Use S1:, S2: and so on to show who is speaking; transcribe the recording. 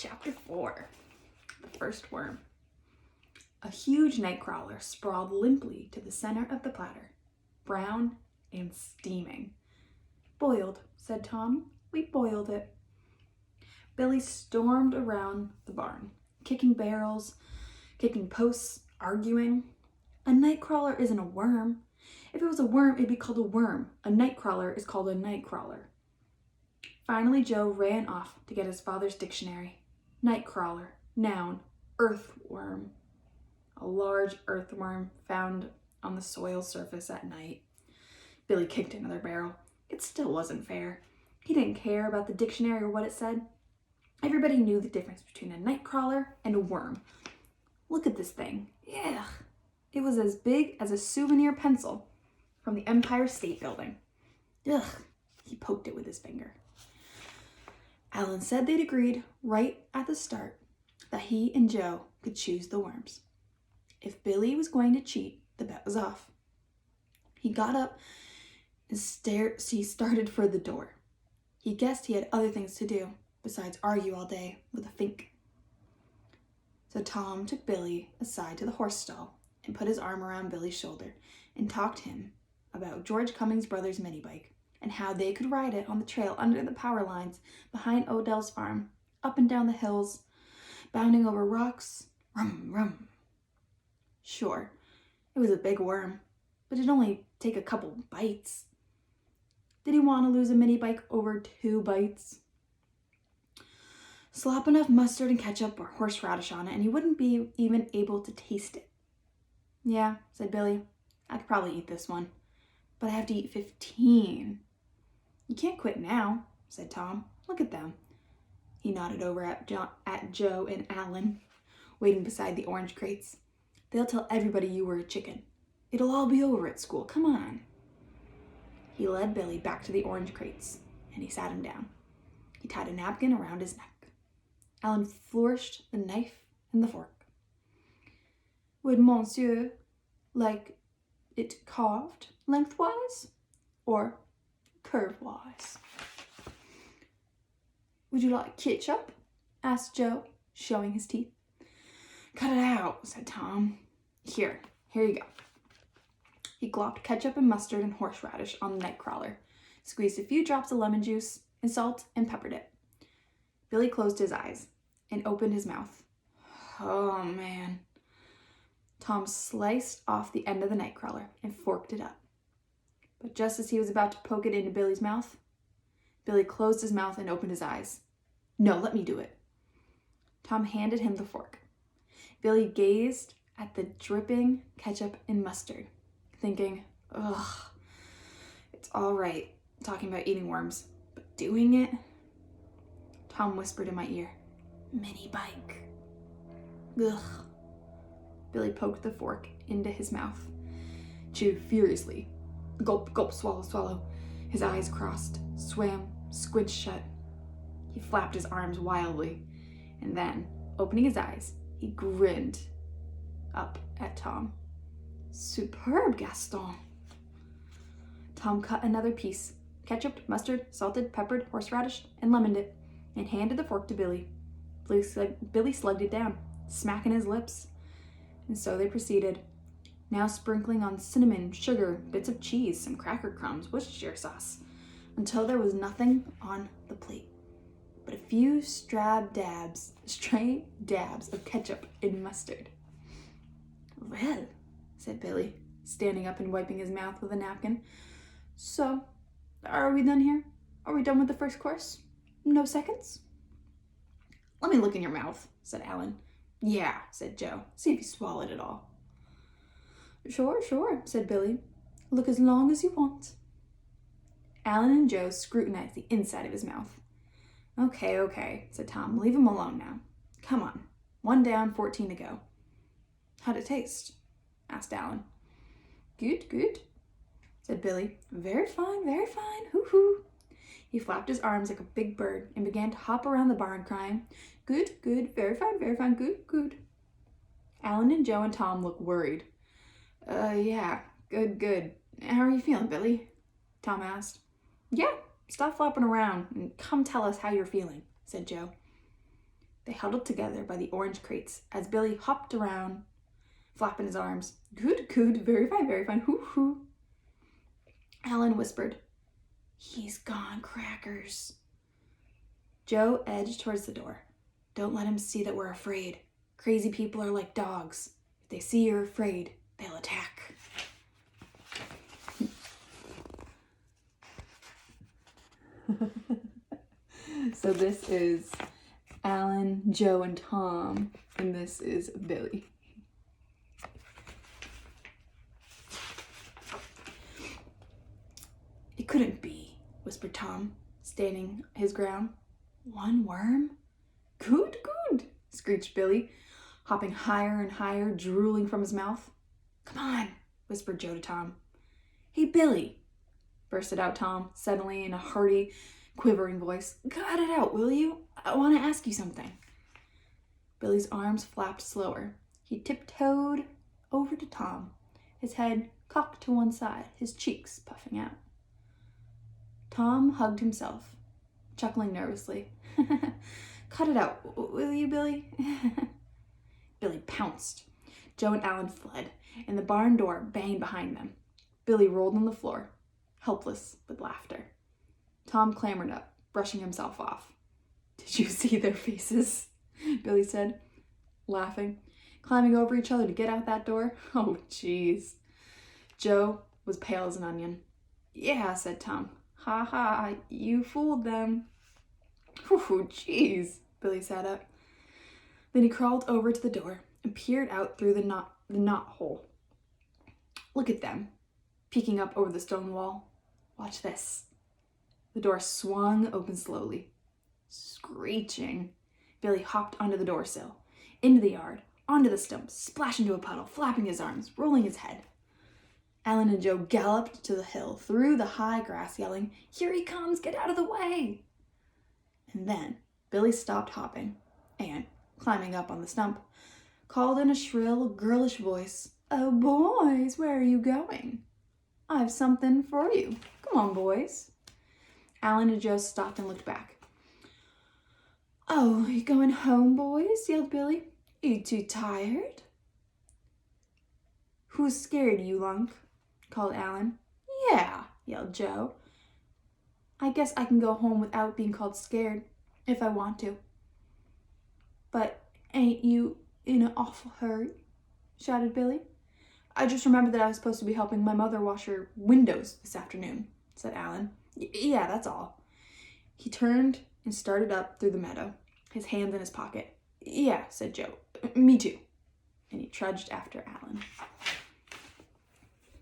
S1: Chapter 4. The First Worm. A huge night crawler sprawled limply to the center of the platter, brown and steaming. "Boiled," said Tom. "We boiled it." Billy stormed around the barn, kicking barrels, kicking posts, arguing. A night crawler isn't a worm. If it was a worm, it'd be called a worm. A night crawler is called a night crawler. Finally, Joe ran off to get his father's dictionary. Night crawler, noun, earthworm. A large earthworm found on the soil surface at night. Billy kicked another barrel. It still wasn't fair. He didn't care about the dictionary or what it said. Everybody knew the difference between a night crawler and a worm. Look at this thing. Ugh. It was as big as a souvenir pencil from the Empire State Building. Ugh. He poked it with his finger. Alan said they'd agreed right at the start that he and Joe could choose the worms. If Billy was going to cheat, the bet was off. He got up and started for the door. He guessed he had other things to do besides argue all day with a Fink. So Tom took Billy aside to the horse stall and put his arm around Billy's shoulder and talked to him about George Cummings' brother's mini bike and how they could ride it on the trail under the power lines behind Odell's farm, up and down the hills, bounding over rocks. Rum, rum. Sure, it was a big worm, but it'd only take a couple bites. Did he want to lose a mini bike over 2 bites? Slop enough mustard and ketchup or horseradish on it, and he wouldn't be even able to taste it. "Yeah," said Billy, "I could probably eat this one, but I have to eat 15. "You can't quit now," said Tom. "Look at them." He nodded over at Joe and Alan, waiting beside the orange crates. "They'll tell everybody you were a chicken. It'll all be over at school. Come on." He led Billy back to the orange crates, and he sat him down. He tied a napkin around his neck. Alan flourished the knife and the fork. "Would Monsieur like it carved lengthwise or curvewise?" "Would you like ketchup?" asked Joe, showing his teeth. "Cut it out," said Tom. Here you go." He glopped ketchup and mustard and horseradish on the night crawler, squeezed a few drops of lemon juice and salt, and peppered it. Billy closed his eyes and opened his mouth. Oh, man. Tom sliced off the end of the night crawler and forked it up. But just as he was about to poke it into Billy's mouth, Billy closed his mouth and opened his eyes. "No, let me do it." Tom handed him the fork. Billy gazed at the dripping ketchup and mustard, thinking, ugh, it's all right talking about eating worms, but doing it? Tom whispered in my ear, "Mini bike." Ugh. Billy poked the fork into his mouth, chewed furiously. Gulp, gulp, swallow, swallow. His eyes crossed, swam, squinched shut. He flapped his arms wildly, and then, opening his eyes, he grinned up at Tom. "Superb, Gaston." Tom cut another piece, ketchup, mustard, salted, peppered, horseradish, and lemoned it, and handed the fork to Billy. Billy slugged it down, smacking his lips. And so they proceeded, now sprinkling on cinnamon, sugar, bits of cheese, some cracker crumbs, Worcestershire sauce, until there was nothing on the plate but a few stray dabs of ketchup and mustard. "Well," said Billy, standing up and wiping his mouth with a napkin. "So, are we done here? Are we done with the first course? No seconds?" "Let me look in your mouth," said Alan. "Yeah," said Joe. "See if you swallowed it all." Sure, said Billy. "Look as long as you want." Alan and Joe scrutinized the inside of his mouth. Okay, said Tom. "Leave him alone now. Come on. 1 down, 14 to go." "How'd it taste?" asked Alan. Good, said Billy. Very fine, hoo-hoo." He flapped his arms like a big bird and began to hop around the barn crying, Good, very fine, good." Alan and Joe and Tom looked worried. Yeah, good. How are you feeling, Billy?" Tom asked. "Yeah, stop flopping around and come tell us how you're feeling," said Joe. They huddled together by the orange crates as Billy hopped around, flapping his arms. Good, good, very fine, hoo hoo. Alan whispered, "He's gone, Crackers." Joe edged towards the door. "Don't let him see that we're afraid. Crazy people are like dogs. If they see you're afraid, they'll attack." So this is Alan, Joe, and Tom, and this is Billy. "It couldn't be," whispered Tom, standing his ground. "One worm?" Good, good, screeched Billy, hopping higher and higher, drooling from his mouth. "Come on," whispered Joe to Tom. "Hey, Billy," bursted out Tom, suddenly in a hearty, quivering voice. "Cut it out, will you? I want to ask you something." Billy's arms flapped slower. He tiptoed over to Tom, his head cocked to one side, his cheeks puffing out. Tom hugged himself, chuckling nervously. "Cut it out, will you, Billy?" Billy pounced. Joe and Alan fled, and the barn door banged behind them. Billy rolled on the floor, helpless with laughter. Tom clambered up, brushing himself off. "Did you see their faces?" Billy said, laughing, climbing over each other to get out that door. "Oh, jeez." Joe was pale as an onion. "Yeah," said Tom. "Ha ha, you fooled them." "Oh, jeez," Billy sat up. Then he crawled over to the door and peered out through the knot hole. "Look at them, peeking up over the stone wall. Watch this." The door swung open slowly. Screeching, Billy hopped onto the door sill, into the yard, onto the stump, splashed into a puddle, flapping his arms, rolling his head. Alan and Joe galloped to the hill, through the high grass, yelling, "Here he comes, get out of the way!" And then Billy stopped hopping and, climbing up on the stump, called in a shrill, girlish voice, "Oh, boys, where are you going? I've something for you. Come on, boys." Alan and Joe stopped and looked back. "Oh, you going home, boys?" yelled Billy. "You too tired?" "Who's scared, you lunk?" called Alan. "Yeah," yelled Joe. "I guess I can go home without being called scared, if I want to." "But ain't you in an awful hurry?" shouted Billy. "I just remembered that I was supposed to be helping my mother wash her windows this afternoon," said Alan. Yeah, that's all." He turned and started up through the meadow, his hands in his pocket. "Yeah," said Joe. "Me too." And he trudged after Alan.